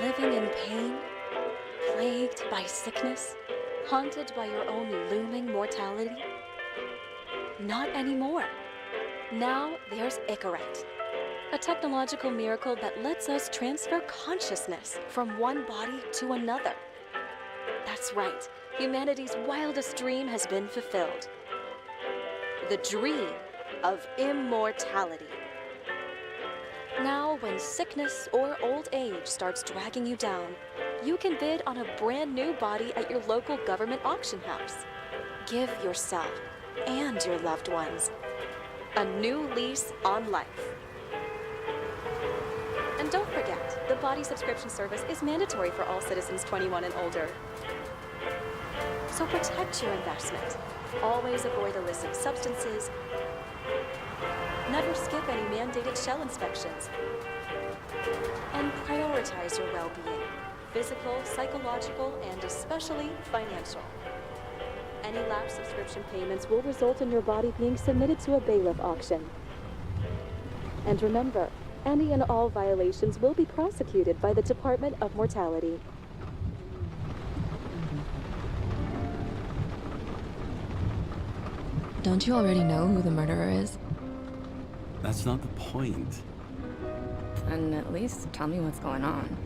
Living in pain, plagued by sickness, haunted by your own looming mortality? Not anymore. Now there's Icaret, a technological miracle that lets us transfer consciousness from one body to another. That's right, humanity's wildest dream has been fulfilled. The dream of immortality. Now, when sickness or old age starts dragging you down, you can bid on a brand new body at your local government auction house. Give yourself and your loved ones a new lease on life. And don't forget, the body subscription service is mandatory for all citizens 21 and older. So protect your investment. Always avoid illicit substances. Never skip any mandated shell inspections. And prioritize your well-being, physical, psychological, and especially financial. Any lapsed subscription payments will result in your body being submitted to a bailiff auction. And remember, any and all violations will be prosecuted by the Department of Mortality. Don't you already know who the murderer is? That's not the point. And at least tell me what's going on.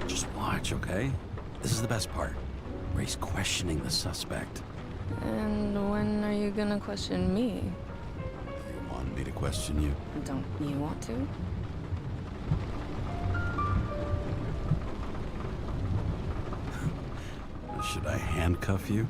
Just watch, okay? This is the best part. Ray's questioning the suspect. And when are you gonna question me? You want me to question you? Don't you want to? Should I handcuff you?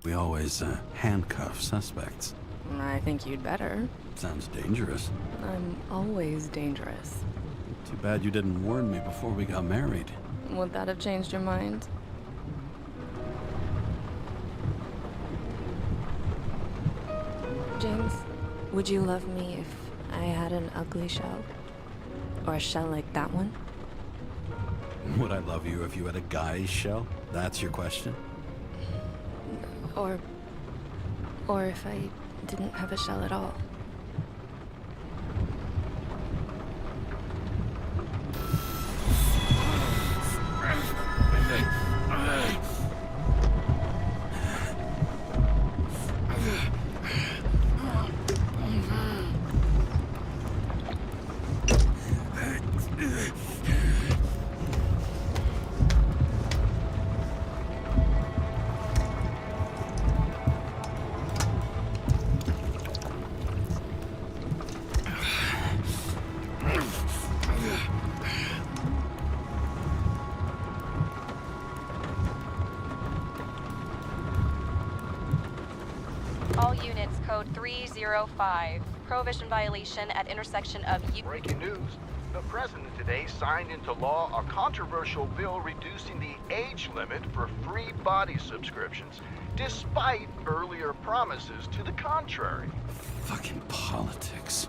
We always handcuff suspects. I think you'd better. Sounds dangerous. I'm always dangerous. Too bad you didn't warn me before we got married. Would that have changed your mind? James, would you love me if I had an ugly shell? Or a shell like that one? Would I love you if you had a guy's shell? That's your question? Or if I didn't have a shell at all. All units, code 305. Prohibition violation at intersection of Breaking news. The president today signed into law a controversial bill reducing the age limit for free body subscriptions, despite earlier promises to the contrary. Fucking politics.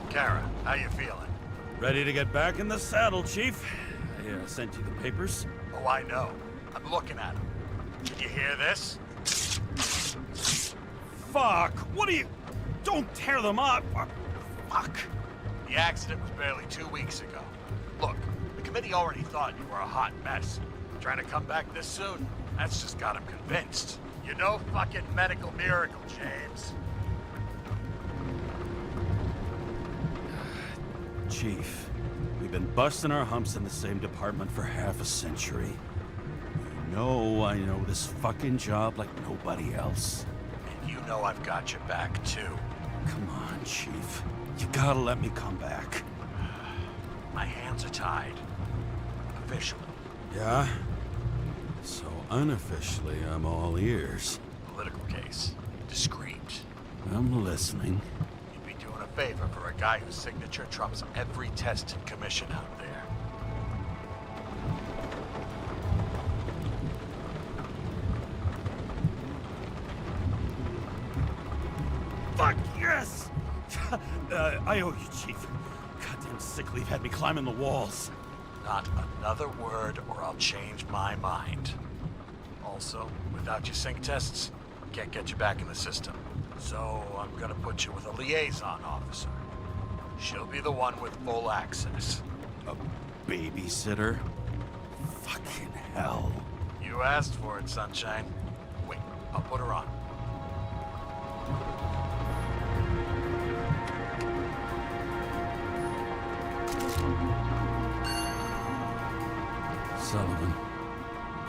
Kara, how you feeling? Ready to get back in the saddle, Chief. I sent you the papers. Oh, I know. I'm looking at them. Did you hear this? Fuck! What are you... Don't tear them up! Fuck! The accident was barely 2 weeks ago. Look, the committee already thought you were a hot mess. Trying to come back this soon, that's just got them convinced. You're no fucking medical miracle, James. Chief, we've been busting our humps in the same department for half a century. You know I know this fucking job like nobody else. And you know I've got your back, too. Come on, Chief. You gotta let me come back. My hands are tied. Officially. Yeah? So unofficially, I'm all ears. Political case. Discreet. I'm listening. You'd be doing a favor for a guy whose signature trumps every test and commission out there. Fuck yes! I owe you, Chief. Goddamn sick leave had me climbing the walls. Not another word or I'll change my mind. Also, without your sync tests, can't get you back in the system. So I'm gonna put you with a liaison officer. She'll be the one with full access. A babysitter? Fucking hell. You asked for it, Sunshine. Wait, I'll put her on. Sullivan.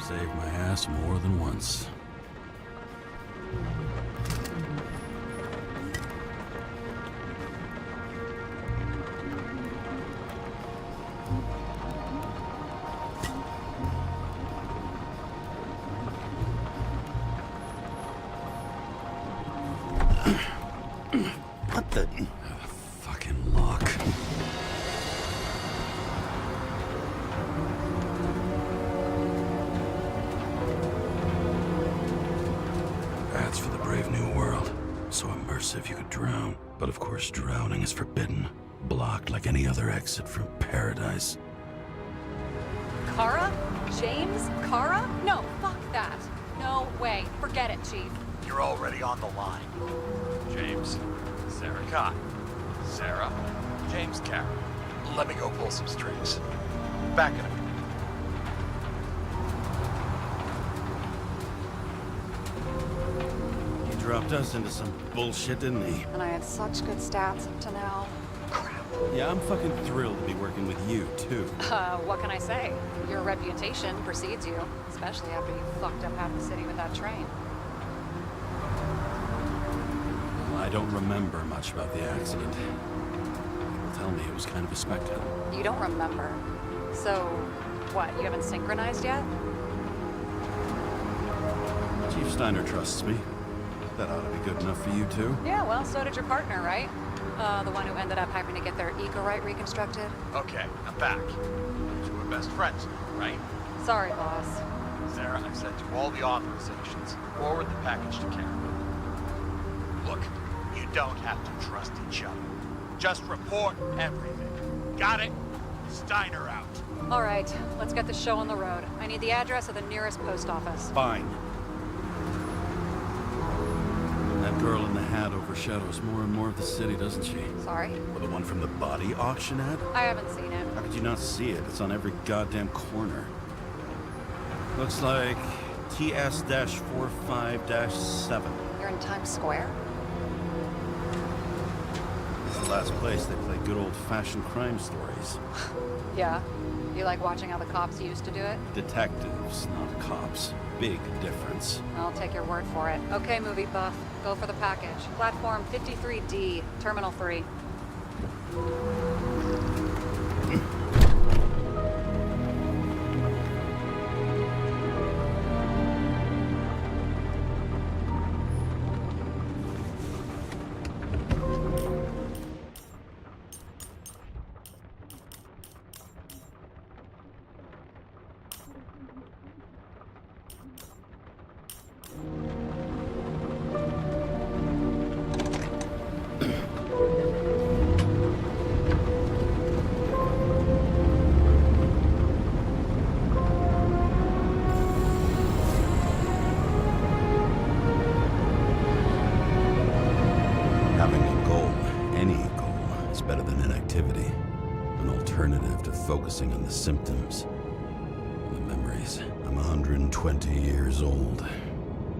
Saved my ass more than once. What the... fucking lock. That's for the brave new world. So immersive you could drown. But of course drowning is forbidden. Blocked like any other exit from paradise. Kara? James? Kara? No, fuck that. No way. Forget it, Chief. You're already on the line. James, Sarah Cott. Sarah, James Kara. Let me go pull some strings. Back in a minute. He dropped us into some bullshit, didn't he? And I had such good stats up to now. Crap. Yeah, I'm fucking thrilled to be working with you, too. What can I say? Your reputation precedes you, especially after you fucked up half the city with that train. Well, I don't remember much about the accident. People tell me it was kind of a spectacle. You don't remember. So, what, you haven't synchronized yet? Chief Steiner trusts me. That ought to be good enough for you, too. Yeah, well, so did your partner, right? The one who ended up having to get their eco-right reconstructed. Okay, I'm back. You were best friends, right? Sorry, boss. Sarah, I've sent you all the authorizations. Forward the package to Karen. Look, you don't have to trust each other. Just report everything. Got it? Steiner out. All right, let's get the show on the road. I need the address of the nearest post office. Fine. That girl in the hat overshadows more and more of the city, doesn't she? Sorry? Or the one from the body auction ad? I haven't seen it. How could you not see it? It's on every goddamn corner. Looks like TS-45-7. You're in Times Square? This is the last place they play good old-fashioned crime stories. Yeah. You like watching how the cops used to do it? Detectives, not cops. Big difference. I'll take your word for it. Okay, movie buff. Go for the package. Platform 53D, Terminal 3. Having a goal, any goal, is better than inactivity. An alternative to focusing on the symptoms. The memories. I'm 120 years old,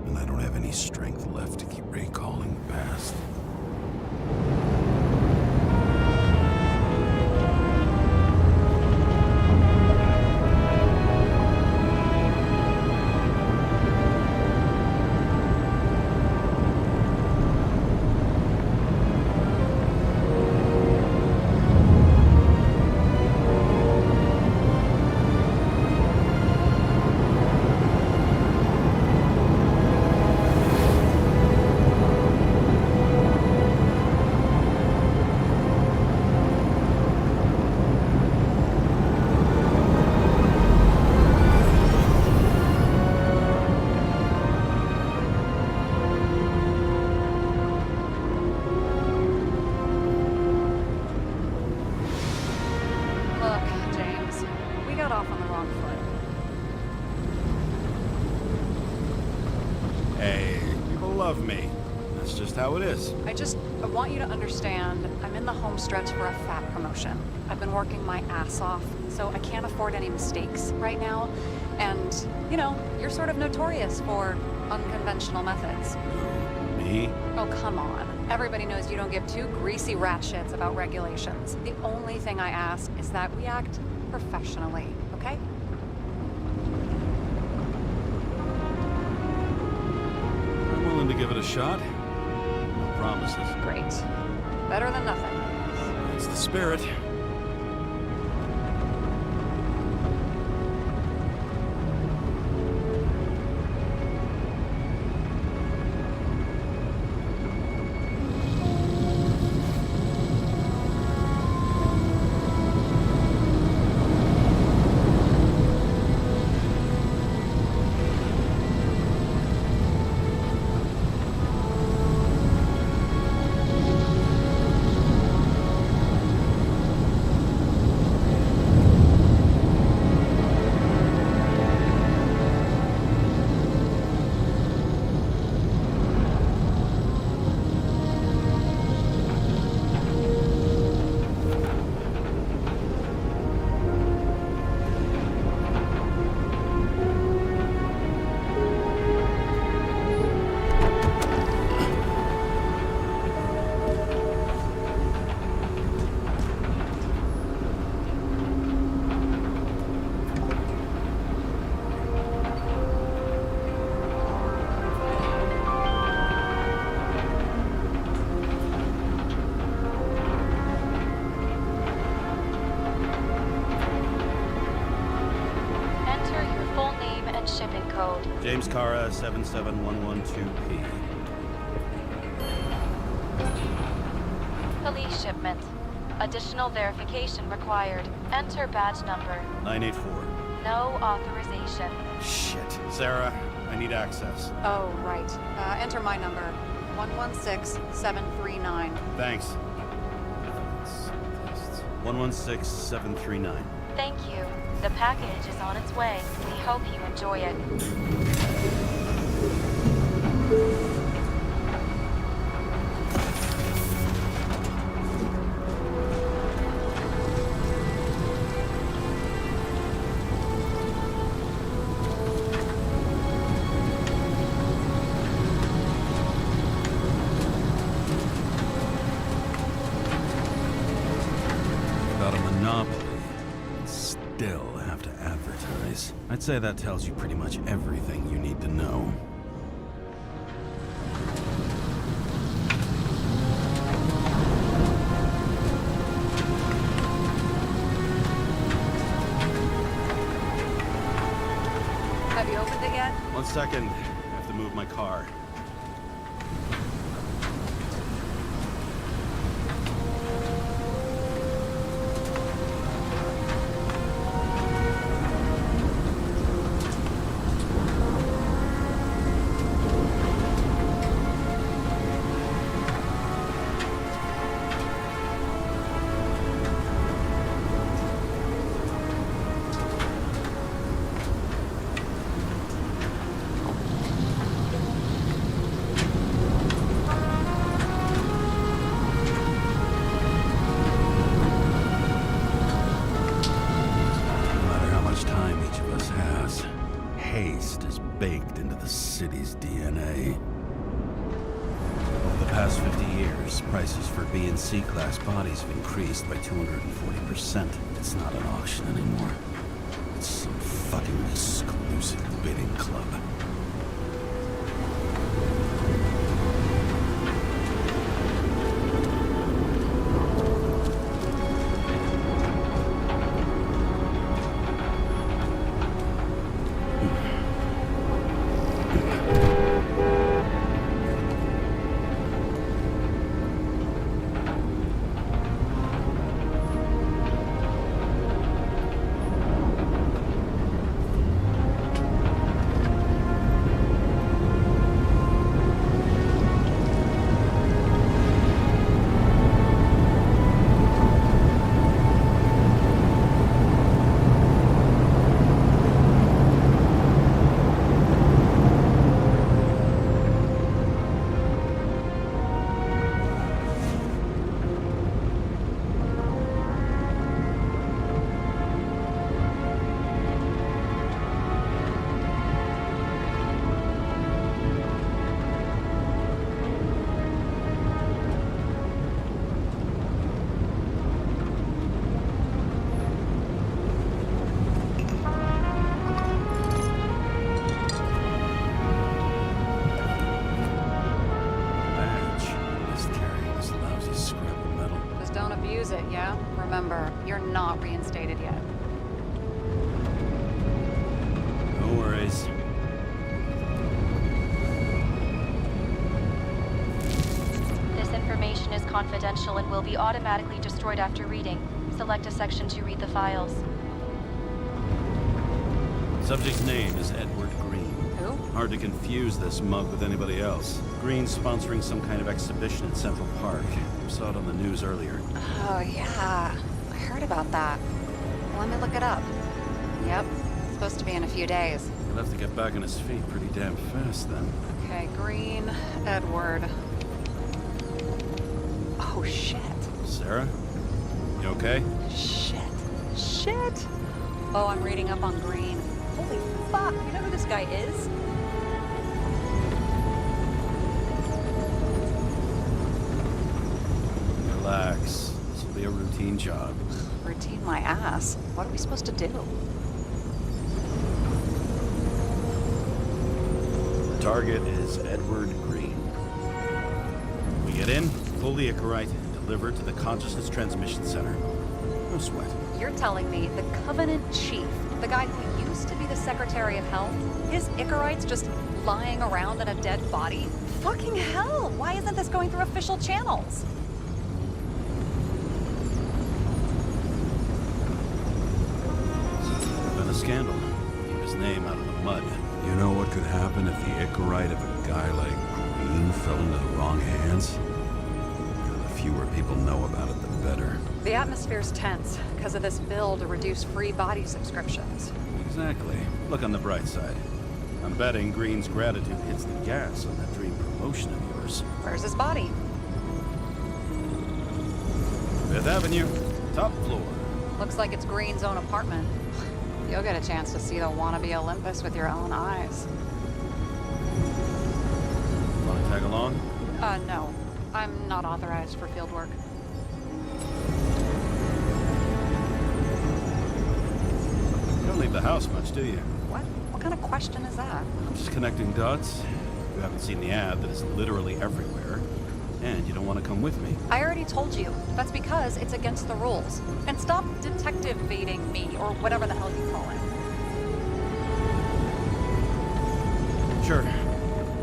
and I don't have any strength left to keep recalling the past. love me. That's just how it is. I want you to understand, I'm in the home stretch for a fat promotion. I've been working my ass off, so I can't afford any mistakes right now. And, you know, you're sort of notorious for unconventional methods. Me? Oh, come on. Everybody knows you don't give two greasy rat shits about regulations. The only thing I ask is that we act professionally, okay? I'm willing to give it a shot. No promises. Great. Better than nothing. It's the spirit. Shipping code. James Cara, 77112P. Police shipment. Additional verification required. Enter badge number. 984. No authorization. Shit. Sarah, I need access. Oh, right. Enter my number. 116739. Thanks. 116739. Thank you. The package is on its way. We hope you enjoy it. Got a monopoly. Still have to advertise. I'd say that tells you pretty much everything you need to know. Have you opened it yet? 1 second. I have to move my car. Haste is baked into the city's DNA. Over the past 50 years, prices for B and C class bodies have increased by 240%. It's not an auction anymore. It's some fucking exclusive bidding club. remember, you're not reinstated yet. No worries. This information is confidential and will be automatically destroyed after reading. Select a section to read the files. Subject's name is Edward Green. Who? Hard to confuse this mug with anybody else. Green's sponsoring some kind of exhibition in Central Park. Saw it on the news earlier. Oh, yeah. I heard about that. Let me look it up. Yep. It's supposed to be in a few days. He'll have to get back on his feet pretty damn fast then. Okay, Green, Edward. Oh, shit. Sarah? You okay? Shit. Oh, I'm reading up on Green. Holy fuck, you know who this guy is? Relax. This will be a routine job. Routine my ass. What are we supposed to do? The target is Edward Green. We get in, pull the Icarite, and deliver to the Consciousness Transmission Center. No sweat. You're telling me the Covenant Chief, the guy who used to be the Secretary of Health, his Icarite's just lying around in a dead body? Fucking hell! Why isn't this going through official channels? Been a scandal. Keep his name out of the mud. You know what could happen if the Icarite of a guy like Green fell into the wrong hands? The fewer people know about it, the better. The atmosphere's tense because of this bill to reduce free body subscriptions. Exactly. Look on the bright side. I'm betting Green's gratitude hits the gas on that dream promotion of yours. Where's his body? Fifth Avenue, top floor. Looks like it's Green's own apartment. You'll get a chance to see the wannabe Olympus with your own eyes. Want to tag along? No. I'm not authorized for field work. You don't leave the house much, do you? What? What kind of question is that? I'm just connecting dots. You haven't seen the ad that is literally everywhere. And you don't want to come with me. I already told you. That's because it's against the rules. And stop detective-baiting me, or whatever the hell you call it. Sure.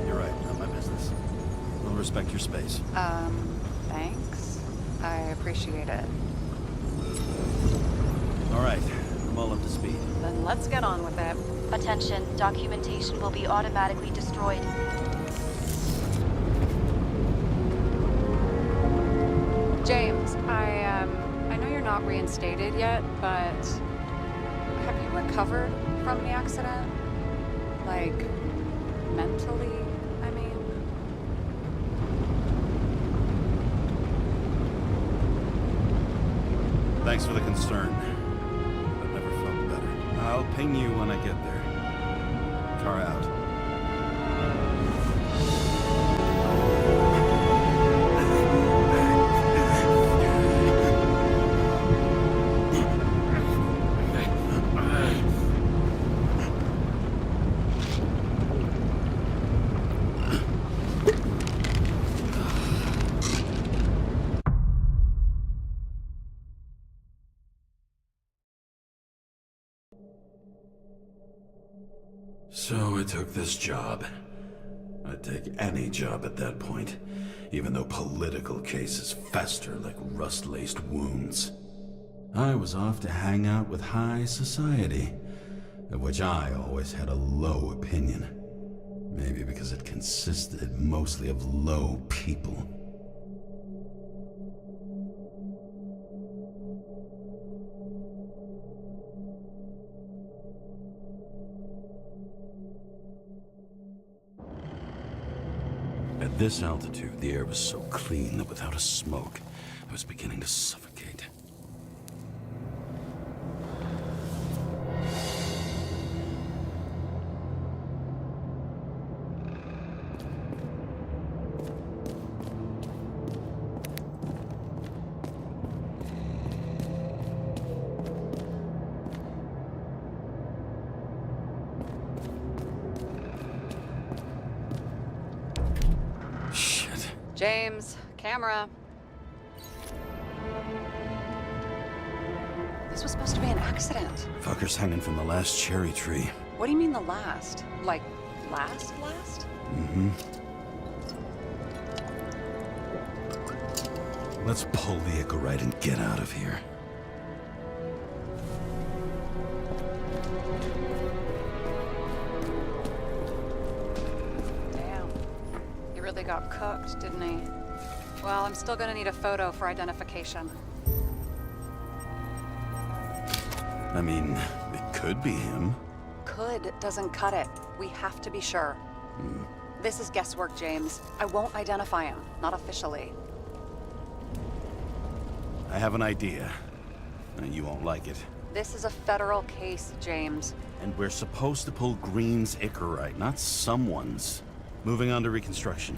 You're right. Not my business. I'll respect your space. Thanks. I appreciate it. All right. I'm all up to speed. Then let's get on with it. Attention, documentation will be automatically destroyed. James, I know you're not reinstated yet, but have you recovered from the accident? Like, mentally, I mean? Thanks for the concern. I've never felt better. I'll ping you when I get there. Car out. So I took this job. I'd take any job at that point, even though political cases fester like rust-laced wounds. I was off to hang out with high society, of which I always had a low opinion. Maybe because it consisted mostly of low people. At this altitude, the air was so clean that without a smoke, I was beginning to suffocate. James, camera. This was supposed to be an accident. Fucker's hanging from the last cherry tree. What do you mean the last? Like, last? Mm-hmm. Let's pull the Icarite and get out of here. Damn. He really got cooked, didn't he? Well, I'm still gonna need a photo for identification. I mean, it could be him. Could doesn't cut it. We have to be sure. This is guesswork, James. I won't identify him. Not officially. I have an idea. You won't like it. This is a federal case, James. And we're supposed to pull Green's Icarite, not someone's. Moving on to reconstruction.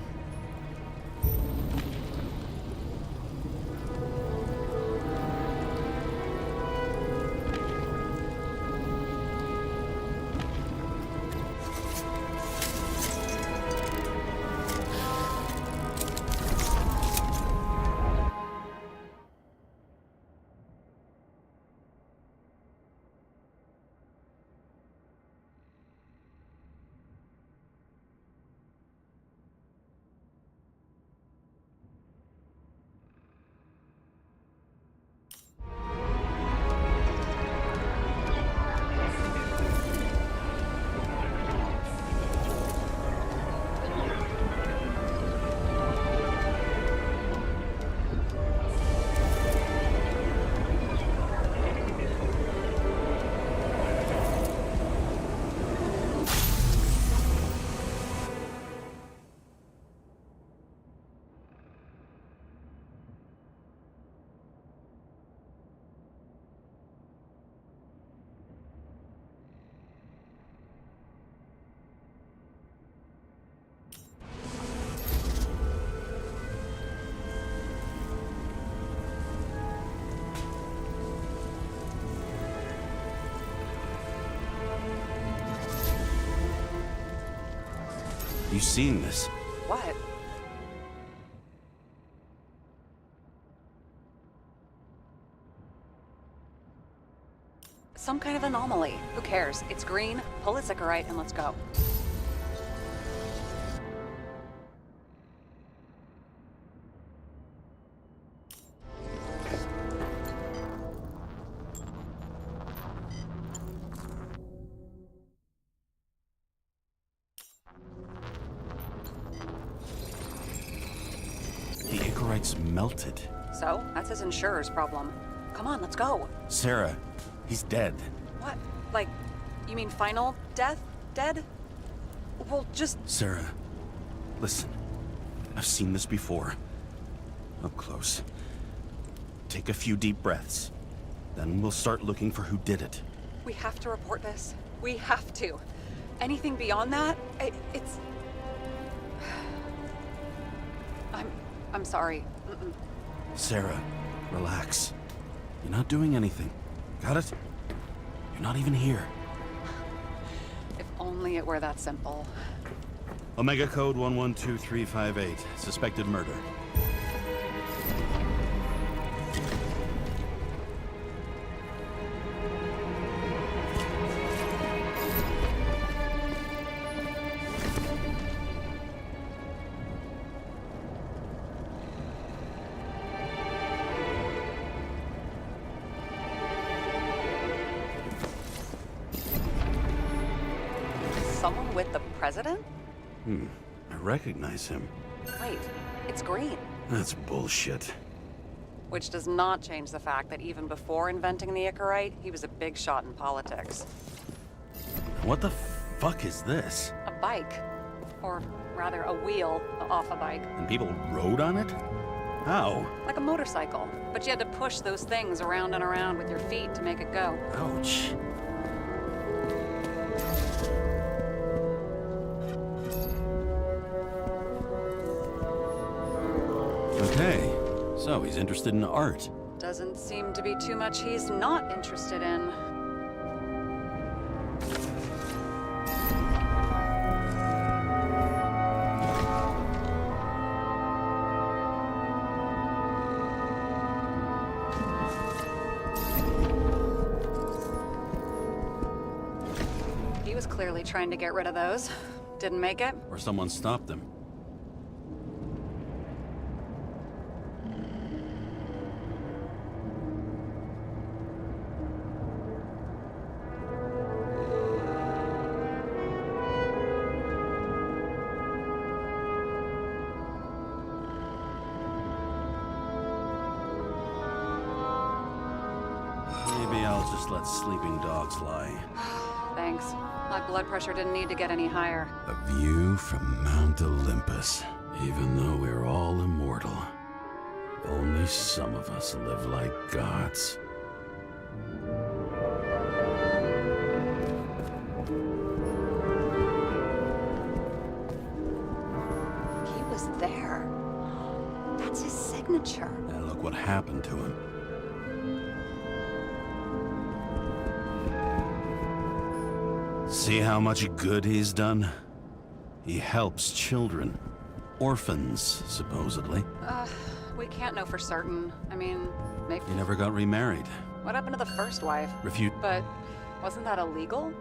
You seen this? What? Some kind of anomaly. Who cares? It's green, pull its Icarite, and let's go. The Icarite's melted. So, that's his insurer's problem. Come on, let's go. Sarah, he's dead. What? Like, you mean final death? Dead? Well, just... Sarah, listen. I've seen this before. Up close. Take a few deep breaths. Then we'll start looking for who did it. We have to report this. We have to. Anything beyond that, it's... I'm sorry. Sarah, relax. You're not doing anything. Got it? You're not even here. If only it were that simple. Omega code 112358. Suspected murder. Someone with the president? I recognize him. Wait, it's Green. That's bullshit. Which does not change the fact that even before inventing the Icarite, he was a big shot in politics. What the fuck is this? A bike. Or rather, a wheel off a bike. And people rode on it? How? Like a motorcycle. But you had to push those things around and around with your feet to make it go. Ouch. Okay, so he's interested in art. Doesn't seem to be too much he's not interested in. was clearly trying to get rid of those. Didn't make it. Or someone stopped them. Maybe I'll just let sleeping dogs lie. Thanks. My blood pressure didn't need to get any higher. A view from Mount Olympus. Even though we're all immortal, only some of us live like gods. He was there. That's his signature. And look what happened to him. See how much good he's done? He helps children. Orphans, supposedly. We can't know for certain. I mean, maybe... He never got remarried. What happened to the first wife? Refute. But wasn't that illegal?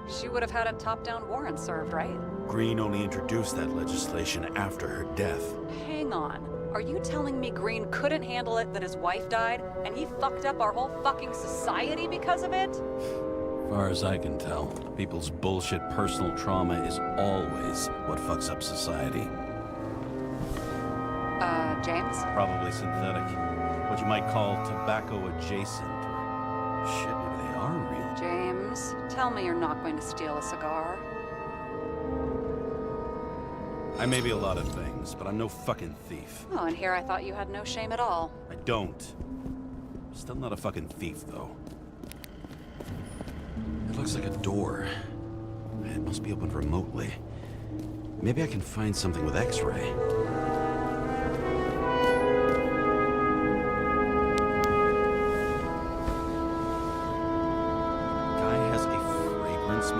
She would have had a top-down warrant served, right? Green only introduced that legislation after her death. Hang on. Are you telling me Green couldn't handle it that his wife died, and he fucked up our whole fucking society because of it? As far as I can tell, people's bullshit personal trauma is always what fucks up society. James? Probably synthetic. What you might call tobacco adjacent. Or shit, maybe they are real. James, tell me you're not going to steal a cigar. I may be a lot of things, but I'm no fucking thief. Oh, and here I thought you had no shame at all. I don't. Still not a fucking thief, though. It looks like a door. It must be opened remotely. Maybe I can find something with X-ray.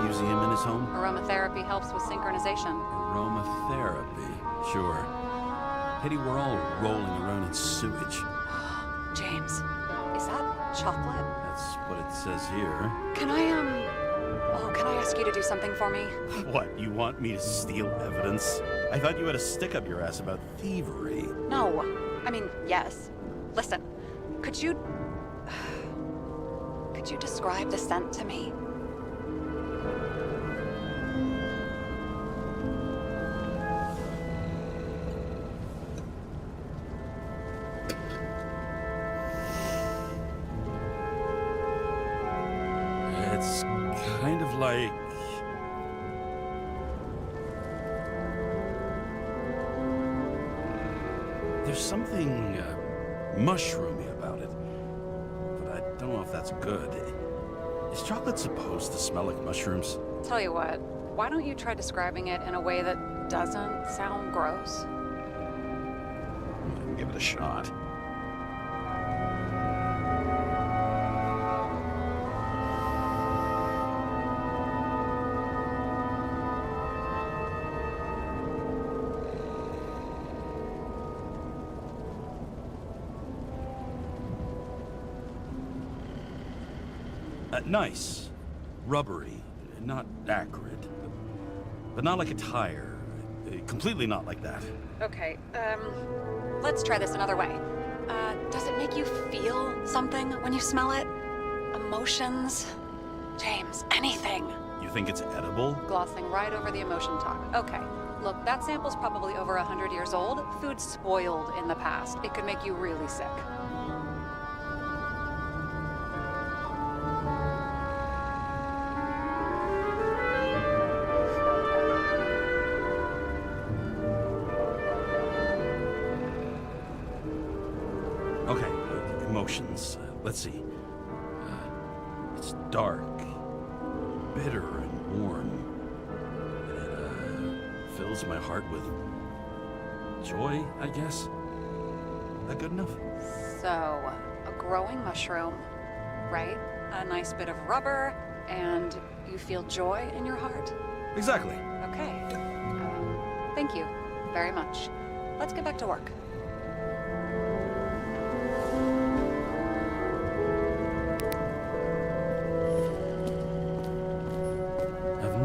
Museum in his home? Aromatherapy helps with synchronization. Aromatherapy, sure. Pity we're all rolling around in sewage. James, is that chocolate? That's what it says here. Can I ask you to do something for me? What, you want me to steal evidence? I thought you had a stick up your ass about thievery. No. I mean, yes. Listen, could you describe the scent to me? It's kind of like... There's something mushroomy about it, but I don't know if that's good. Is chocolate supposed to smell like mushrooms? Tell you what, why don't you try describing it in a way that doesn't sound gross? Give it a shot. Nice. Rubbery. Not acrid. But not like a tire. Completely not like that. Okay, let's try this another way. Does it make you feel something when you smell it? Emotions? James, anything. You think it's edible? Glossing right over the emotion talk. Okay, look, that sample's probably over 100 years old. Food spoiled in the past. It could make you really sick. Okay, emotions. Let's see. It's dark, bitter and warm. It fills my heart with joy, I guess. That good enough? So, a growing mushroom, right? A nice bit of rubber, and you feel joy in your heart? Exactly. Okay. Thank you very much. Let's get back to work. I've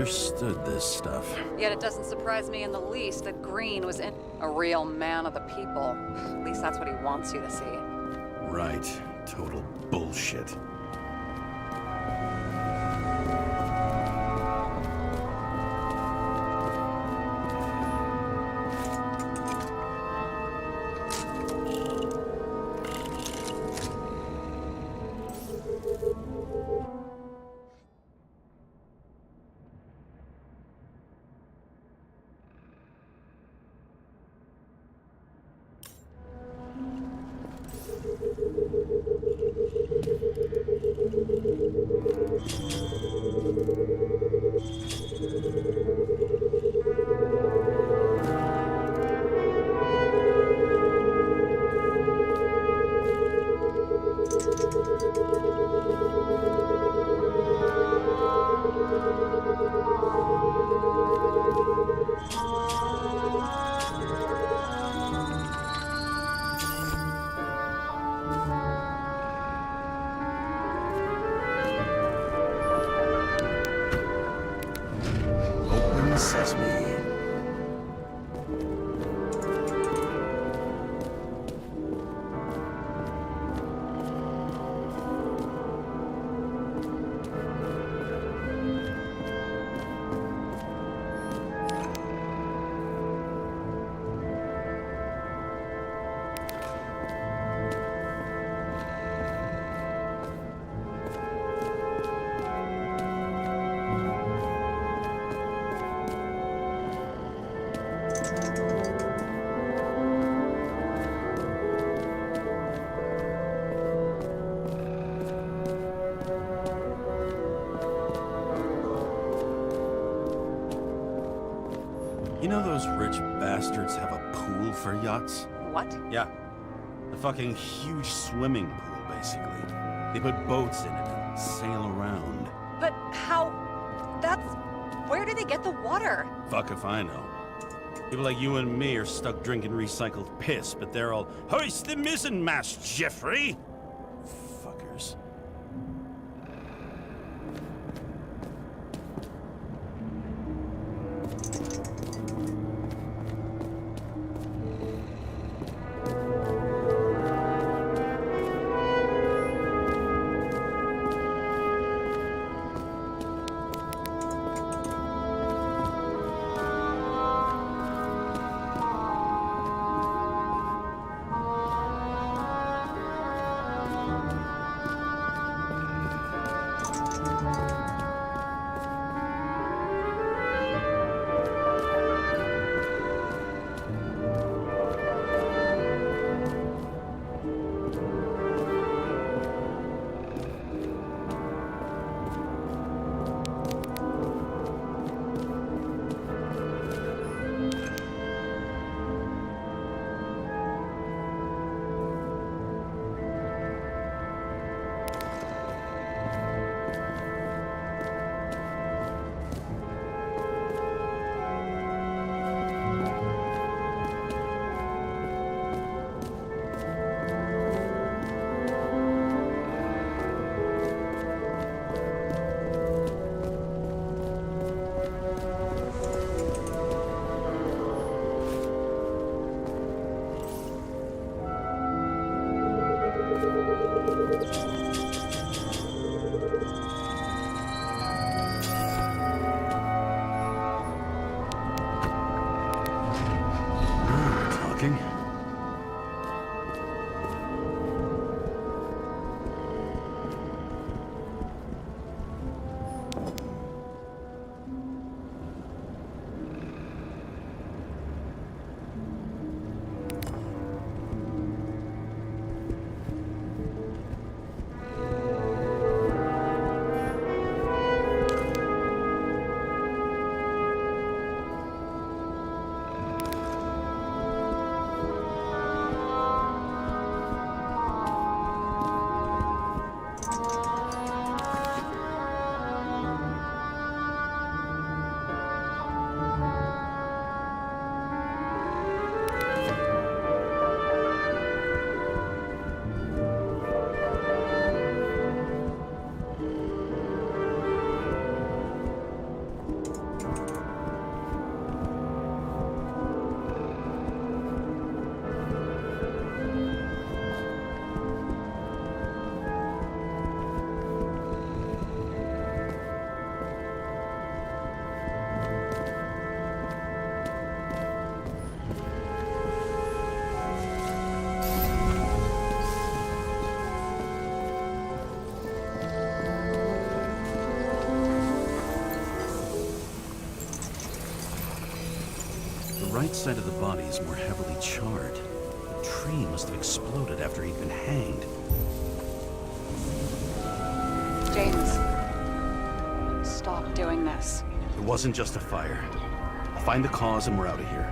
understood this stuff. Yet it doesn't surprise me in the least that Green was a real man of the people. At least that's what he wants you to see. Right. Total bullshit. Open sesame. You know those rich bastards have a pool for yachts? What? Yeah. A fucking huge swimming pool, basically. They put boats in it and sail around. But how... That's... Where do they get the water? Fuck if I know. People like you and me are stuck drinking recycled piss, but they're all, hoist the mizzenmast, Jeffrey! Fuckers. Talking. right side of the body is more heavily charred. The tree must have exploded after he'd been hanged. James, stop doing this. It wasn't just a fire. I'll find the cause and we're out of here.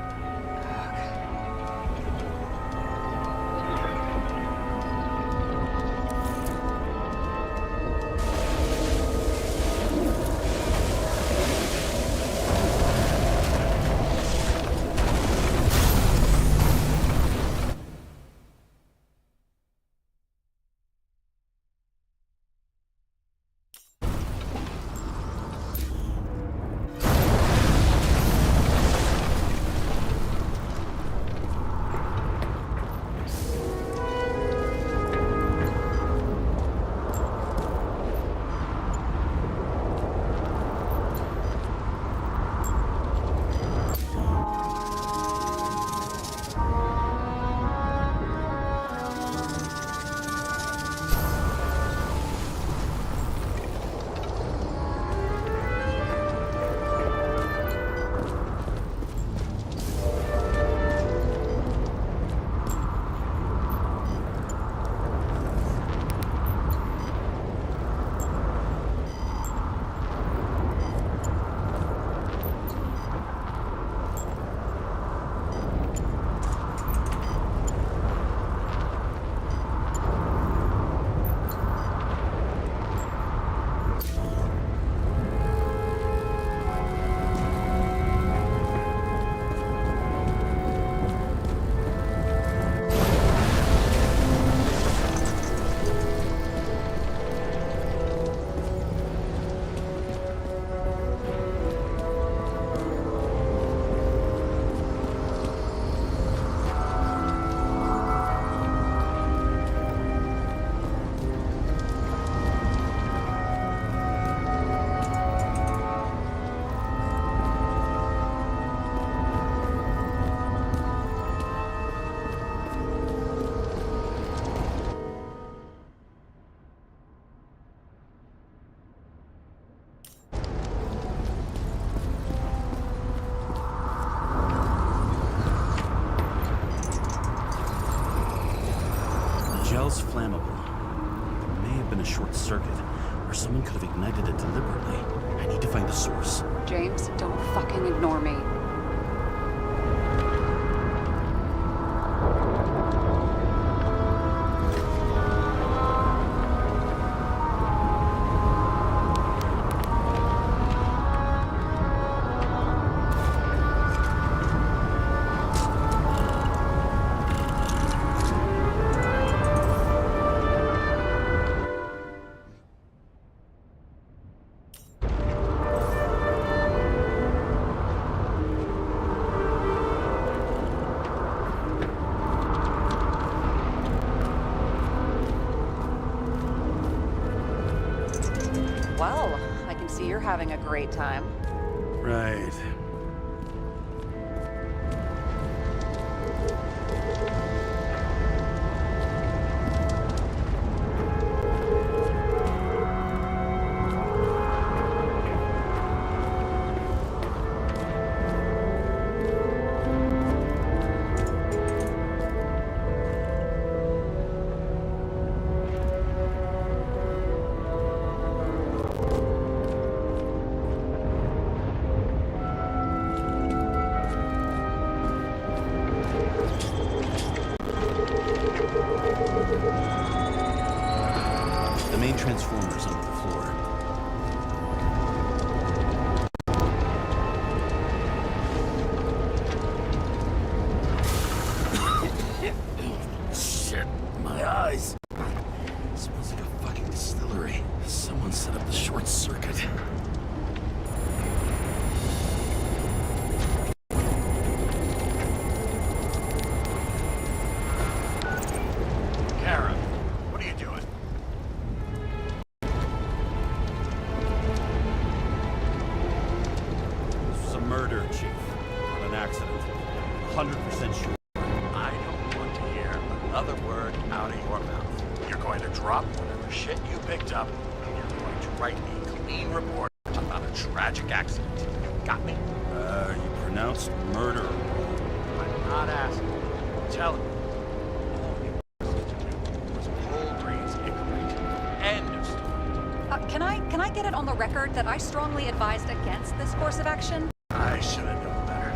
Gel's flammable. It may have been a short circuit, or someone could have ignited it deliberately. I need to find the source. James, don't fucking ignore me. Well, I can see you're having a great time. Right. The main transformer's under the floor. Shit, my eyes. Smells like a fucking distillery. Someone set up the short circuit. Kara, what are you doing? This was a murder, Chief. Not an accident. 100% sure. I don't want to hear another word out of your mouth. You're going to drop whatever shit you picked up, and you're going to write a clean report about a tragic accident. Got me? You pronounced murder wrong. not asking. I'm telling you. All he wanted to do was pull Green's Icarate. End of story. Can I get it on the record that I strongly advised against this course of action? I should have known better.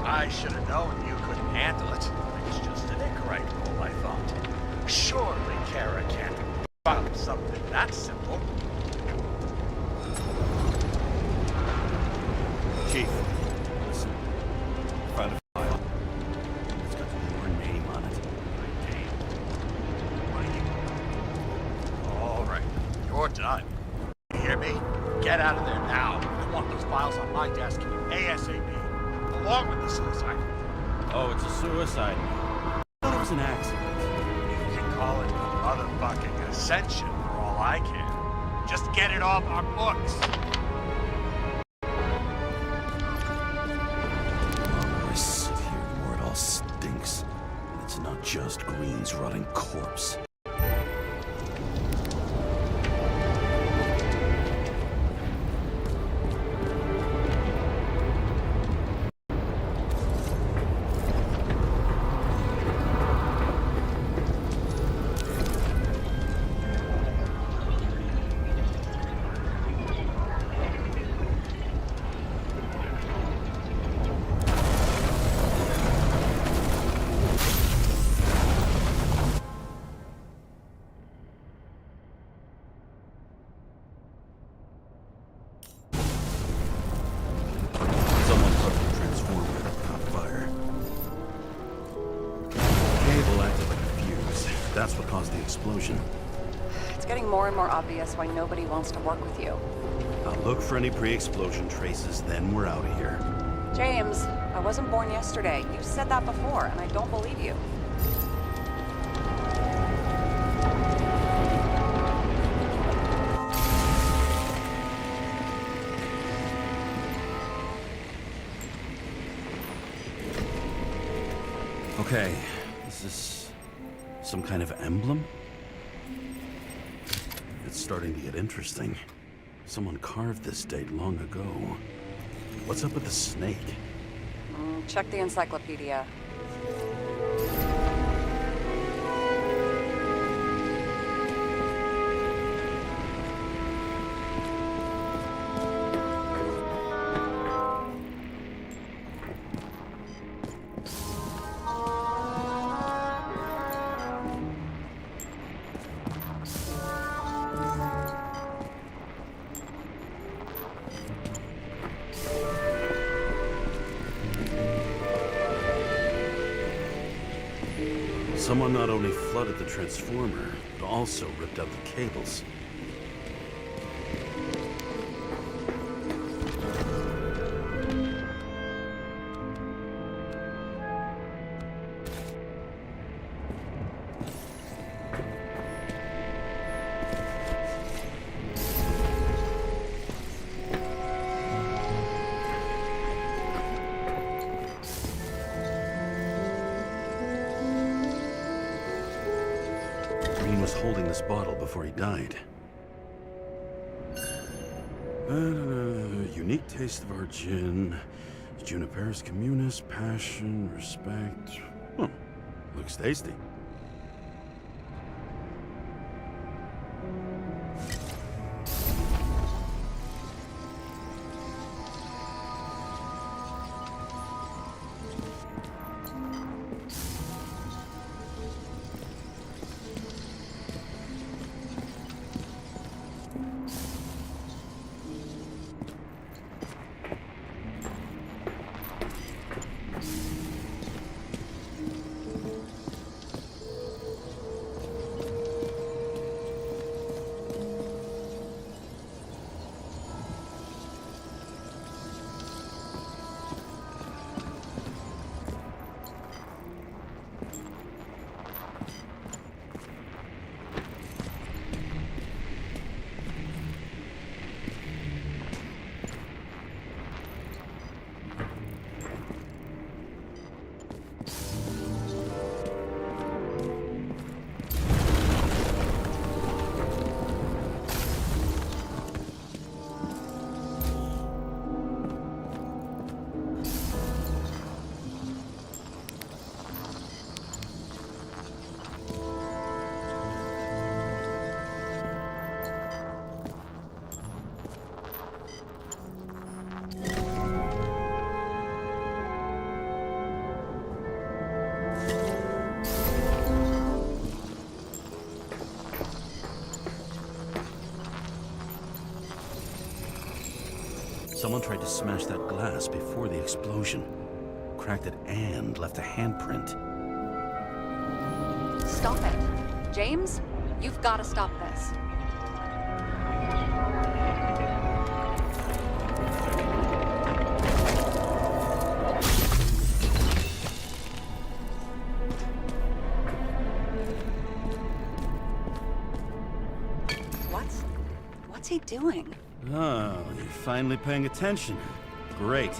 I should have known you couldn't handle it. It's just an Icarite rule, I thought. Surely Kara can't about something that simple. Chief, listen. Found a file. It's got your name on it. My name. What are you? All right, you're done. You hear me? Get out of there now. I want those files on my desk ASAP, along with the suicide. Oh, it's a suicide. I thought it was an accident. You can call it a motherfucking ascension for all I care. Just get it off our books. I sit here where it all stinks. And it's not just Green's rotting corpse. Someone put the transformer on fire. Cable acted like a fuse. That's what caused the explosion. It's getting more and more obvious why nobody wants to work with you. I'll look for any pre-explosion traces, then we're out of here. James, I wasn't born yesterday. You said that before, and I don't believe you. Okay, is this some kind of emblem? It's starting to get interesting. Someone carved this date long ago. What's up with the snake? Check the encyclopedia. Someone not only flooded the transformer, but also ripped out the cables. Green was holding this bottle before he died. Unique taste of our gin. Juniperus communis, passion, respect. Looks tasty. Someone tried to smash that glass before the explosion. Cracked it and left a handprint. Stop it. James, you've got to stop this. What's he doing? Oh, you're finally paying attention. Great.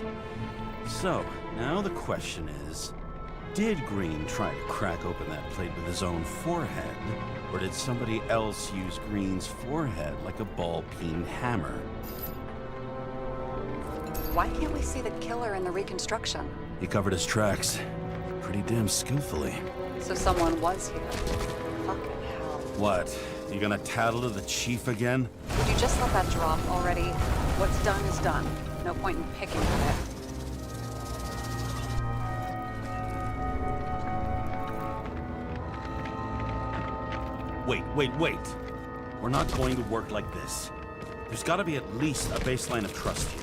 So, now the question is, did Green try to crack open that plate with his own forehead? Or did somebody else use Green's forehead like a ball-peen hammer? Why can't we see the killer in the reconstruction? He covered his tracks pretty damn skillfully. So someone was here. Fucking hell. What? You gonna tattle to the chief again? Would you just let that drop already? What's done is done. No point in picking at it. Wait. We're not going to work like this. There's gotta be at least a baseline of trust here.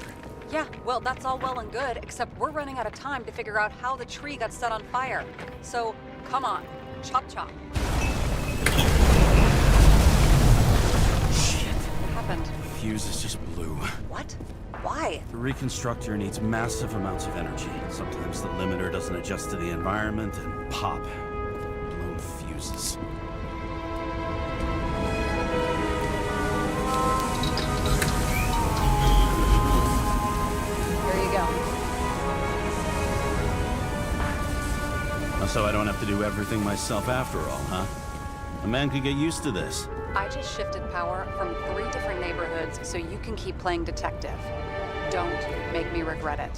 Yeah, well, that's all well and good, except we're running out of time to figure out how the tree got set on fire. So, come on. Chop chop. Shit. What happened? The fuses just blew. What? Why? The reconstructor needs massive amounts of energy. Sometimes the limiter doesn't adjust to the environment and pop. Blown fuses. So I don't have to do everything myself after all, huh? A man could get used to this. I just shifted power from 3 different neighborhoods so you can keep playing detective. Don't make me regret it.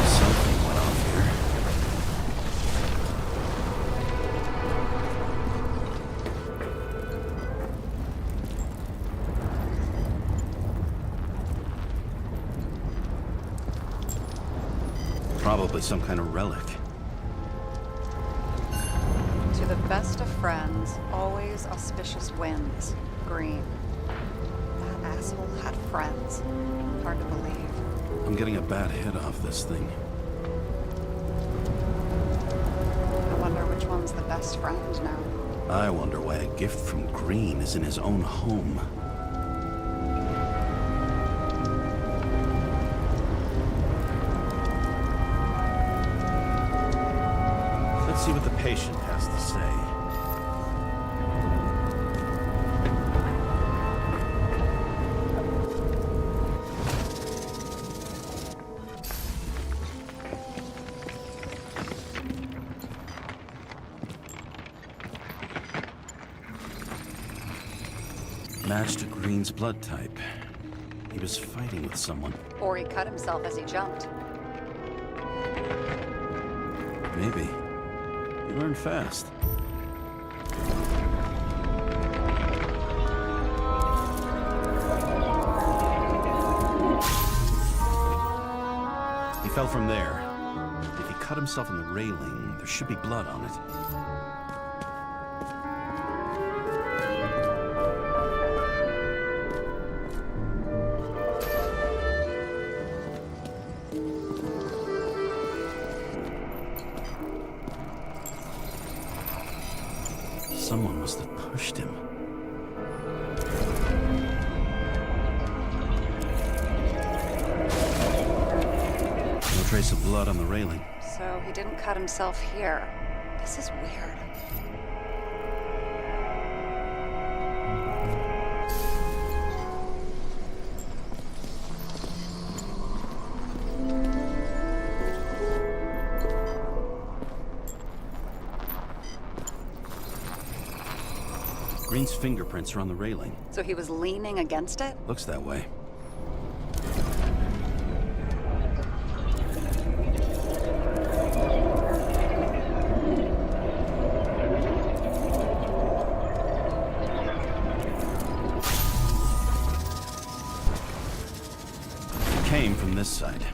Something went off here. Probably some kind of relic. To the best of friends, always auspicious winds. Green. That asshole had friends. Hard to believe. I'm getting a bad hit off this thing. I wonder which one's the best friend now. I wonder why a gift from Green is in his own home. Let's see what the patient has to say. Matched Green's blood type. He was fighting with someone. Or he cut himself as he jumped. Maybe. You learn fast. He fell from there. If he cut himself on the railing, there should be blood on it. Someone must have pushed him. No trace of blood on the railing. So he didn't cut himself here. This is weird. Green's fingerprints are on the railing. So he was leaning against it? Looks that way. It came from this side.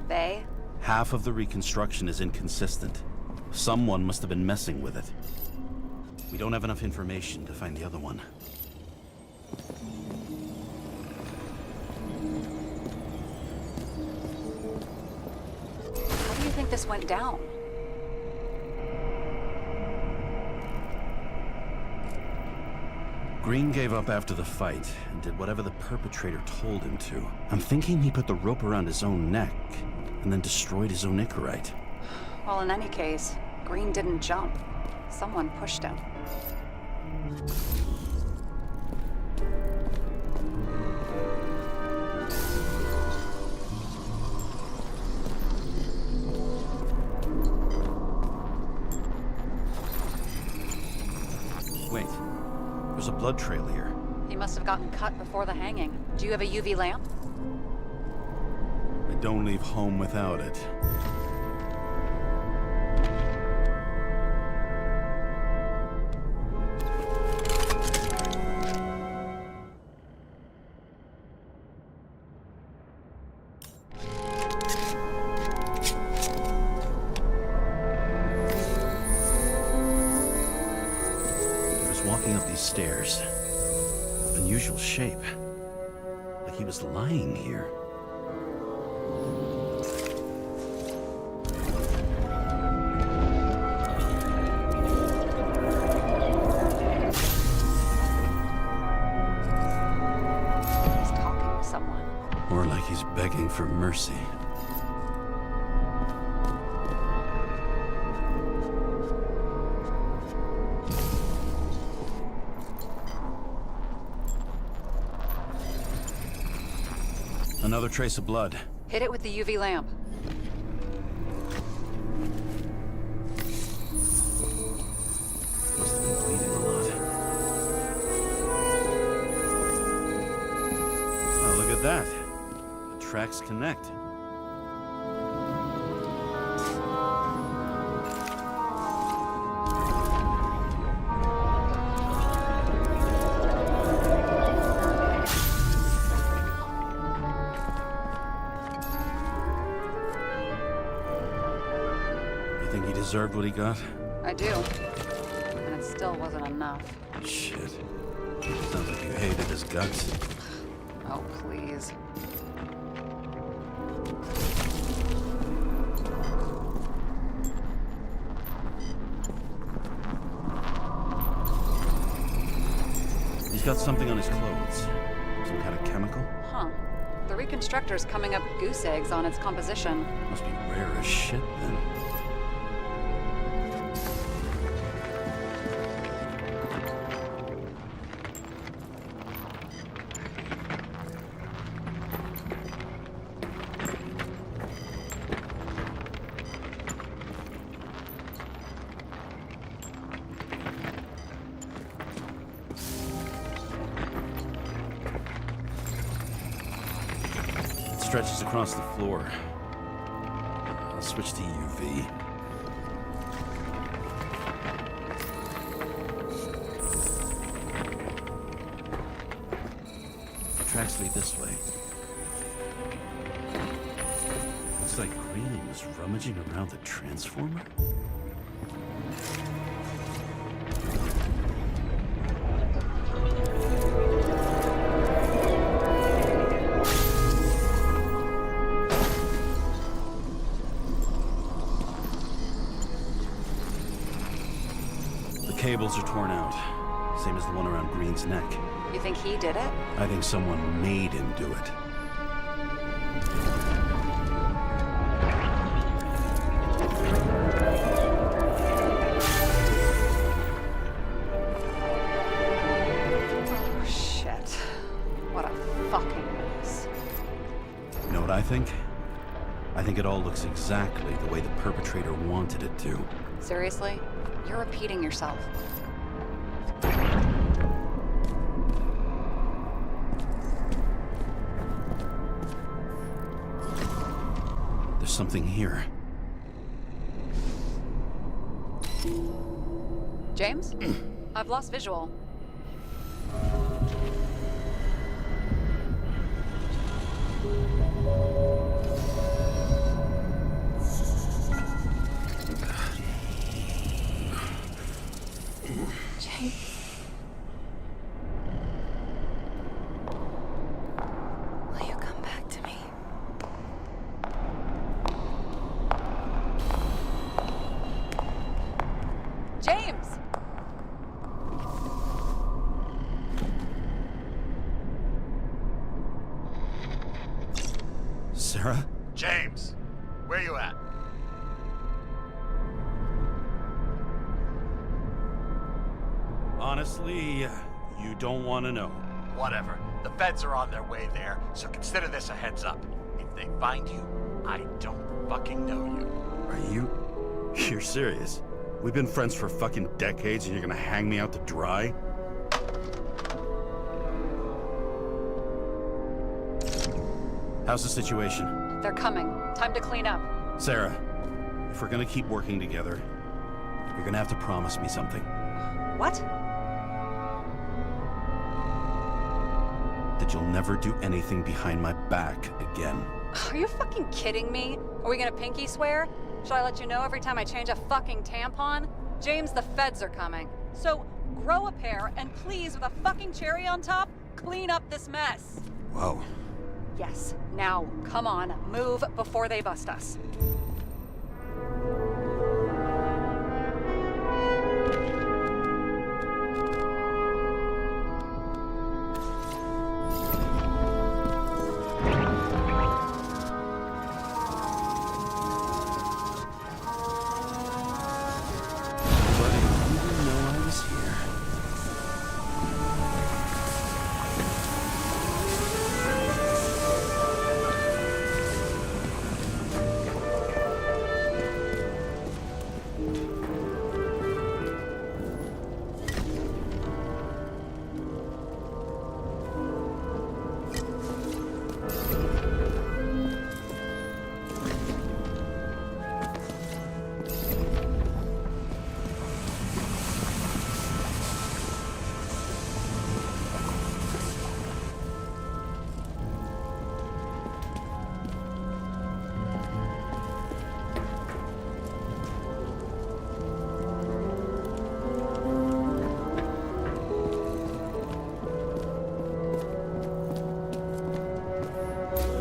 They? Half of the reconstruction is inconsistent. Someone must have been messing with it. We don't have enough information to find the other one. How do you think this went down? Green gave up after the fight and did whatever the perpetrator told him to. I'm thinking he put the rope around his own neck and then destroyed his own Icarite. Well, in any case, Green didn't jump. Someone pushed him. Wait, there's a blood trail here. He must have gotten cut before the hanging. Do you have a UV lamp? I don't leave home without it. Walking up these stairs. Unusual shape. Like he was lying here. He's talking to someone. Or like he's begging for mercy. Another trace of blood. Hit it with the UV lamp. Must have been bleeding a lot. Oh, look at that. The tracks connect. Think he deserved what he got? I do. And it still wasn't enough. Shit. Sounds like you hated his guts. Oh, please. He's got something on his clothes. Some kind of chemical? Huh. The Reconstructor's coming up goose eggs on its composition. Must be rare as shit, then. Stretches across the floor. I'll switch to UV. Tracks lead this way. Looks like Green was rummaging around the transformer. Cables are torn out, same as the one around Green's neck. You think he did it? I think someone made him do it. Oh, shit. What a fucking mess. You know what I think? I think it all looks exactly the way the perpetrator wanted it to. Seriously? You're repeating yourself. There's something here. James? I've lost visual. Will you come back? Sarah? James, where you at? Honestly, you don't want to know. Whatever. The feds are on their way there, so consider this a heads up. If they find you, I don't fucking know you. Are you... You're serious? We've been friends for fucking decades and you're gonna hang me out to dry? How's the situation? They're coming. Time to clean up. Sarah, if we're gonna keep working together, you're gonna have to promise me something. What? That you'll never do anything behind my back again. Are you fucking kidding me? Are we gonna pinky swear? Should I let you know every time I change a fucking tampon? James, the feds are coming. So, grow a pair, and please, with a fucking cherry on top, clean up this mess. Whoa. Yes. Now, come on, move before they bust us.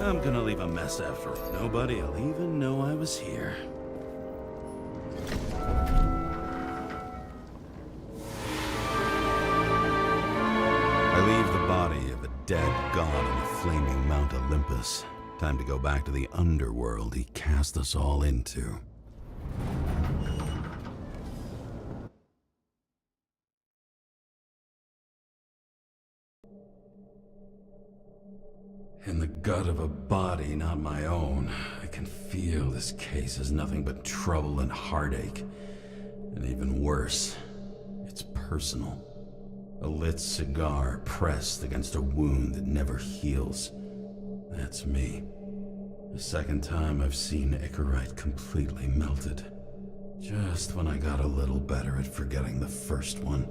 I'm gonna leave a mess after. Nobody'll even know I was here. I leave the body of a dead god on the flaming Mount Olympus. Time to go back to the underworld he cast us all into. In the gut of a body not my own, I can feel this case is nothing but trouble and heartache. And even worse, it's personal. A lit cigar pressed against a wound that never heals. That's me. The second time I've seen Icarite completely melted. Just when I got a little better at forgetting the first one.